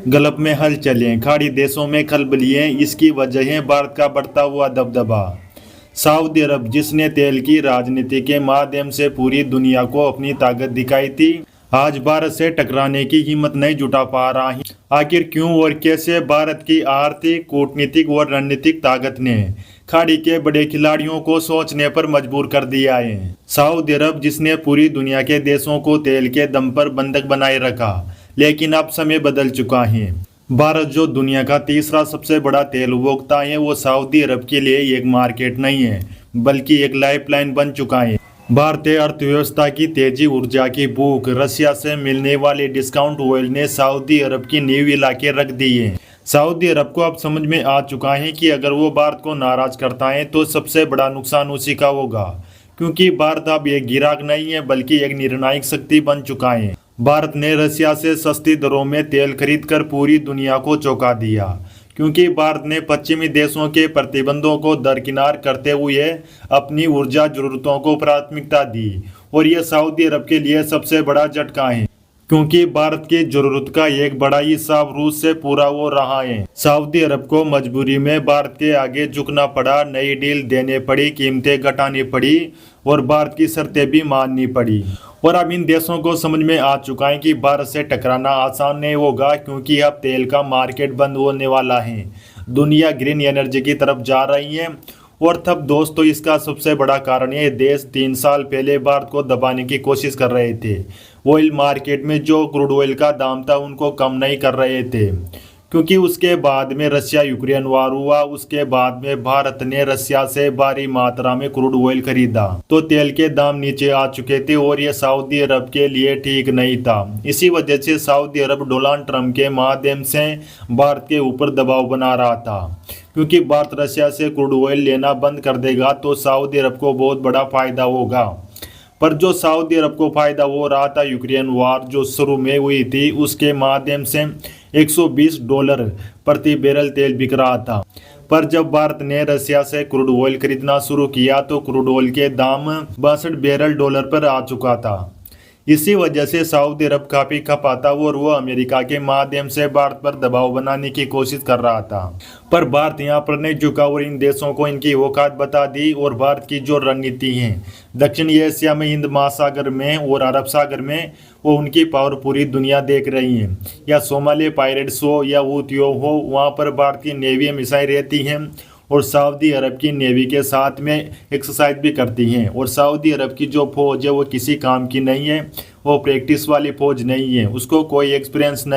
Gulf में हलचलें, खाड़ी देशों में खलबलियां, इसकी वजह है भारत का बढ़ता हुआ दबदबा। सऊदी अरब, जिसने तेल की राजनीति के माध्यम से पूरी दुनिया को अपनी ताकत दिखाई थी, आज भारत से टकराने की हिम्मत नहीं जुटा पा रहा है। आखिर क्यों और कैसे? भारत की आर्थिक, कूटनीतिक और रणनीतिक ताकत ने खाड़ी के बड़े खिलाड़ियों को सोचने पर मजबूर कर दिया है। सऊदी अरब, जिसने पूरी दुनिया के देशों को तेल के दम पर बंधक बनाए रखा, लेकिन अब समय बदल चुका है। भारत, जो दुनिया का तीसरा सबसे बड़ा तेल उपभोक्ता है, वो सऊदी अरब के लिए एक मार्केट नहीं है, बल्कि एक लाइफलाइन बन चुका है। भारतीय अर्थव्यवस्था की तेजी, ऊर्जा की भूख, रशिया से मिलने वाले डिस्काउंट ऑयल ने सऊदी अरब की नींव हिला के रख दी है। सऊदी अरब को अब समझ में आ चुका है कि अगर वो भारत को नाराज करता है तो सबसे बड़ा नुकसान उसी का होगा, क्योंकि भारत अब एक गिराक नहीं है, बल्कि एक निर्णायक शक्ति बन चुका है। भारत ने रशिया से सस्ती दरों में तेल खरीदकर पूरी दुनिया को चौंका दिया, क्योंकि भारत ने पश्चिमी देशों के प्रतिबंधों को दरकिनार करते हुए अपनी ऊर्जा जरूरतों को प्राथमिकता दी। और यह सऊदी अरब के लिए सबसे बड़ा झटका है, क्योंकि भारत की जरूरत का एक बड़ा हिस्सा रूस से पूरा हो रहा है। सऊदी अरब को मजबूरी में भारत के आगे झुकना पड़ा, नई डील देने पड़ी, कीमतें घटानी पड़ी और भारत की शर्तें भी माननी पड़ी। और अब इन देशों को समझ में आ चुका है कि भारत से टकराना आसान नहीं होगा, क्योंकि अब तेल का मार्केट बंद होने वाला है। दुनिया ग्रीन एनर्जी की तरफ जा रही है। और तब दोस्तों, इसका सबसे बड़ा कारण ये देश 3 साल पहले भारत को दबाने की कोशिश कर रहे थे। ऑयल मार्केट में जो क्रूड ऑयल का दाम था उनको कम नहीं कर रहे थे, क्योंकि उसके बाद में रशिया यूक्रेन वार हुआ। उसके बाद में भारत ने रशिया से भारी मात्रा में क्रूड ऑयल खरीदा, तो तेल के दाम नीचे आ चुके थे और ये सऊदी अरब के लिए ठीक नहीं था। इसी वजह से सऊदी अरब डोनाल्ड ट्रंप के माध्यम से भारत के ऊपर दबाव बना रहा था, क्योंकि भारत रशिया से क्रूड ऑयल लेना बंद कर देगा तो सऊदी अरब को बहुत बड़ा फायदा होगा। पर जो सऊदी अरब को फायदा हो रहा था, यूक्रेन वार जो शुरू में हुई थी, उसके माध्यम से $120 प्रति बैरल तेल बिक रहा था। पर जब भारत ने रशिया से क्रूड ऑयल खरीदना शुरू किया तो क्रूड ऑयल के दाम $62 पर आ चुका था। इसी वजह से सऊदी अरब काफी खपा था और वो अमेरिका के माध्यम से भारत पर दबाव बनाने की कोशिश कर रहा था। पर भारत यहाँ पर नहीं झुका और इन देशों को इनकी औकात बता दी। और भारत की जो रणनीति है दक्षिण एशिया में, हिंद महासागर में और अरब सागर में, वो उनकी पावर पूरी दुनिया देख रही है। या सोमालिया पायरेट्स हो या हूथियों हो, वहाँ पर भारत की नेवी हमेशा रहती है और सऊदी अरब की नेवी के साथ में एक्सरसाइज भी करती हैं। और सऊदी अरब की जो फौज है वो किसी काम की नहीं है, वो प्रैक्टिस वाली फौज नहीं है, उसको कोई एक्सपीरियंस नहीं।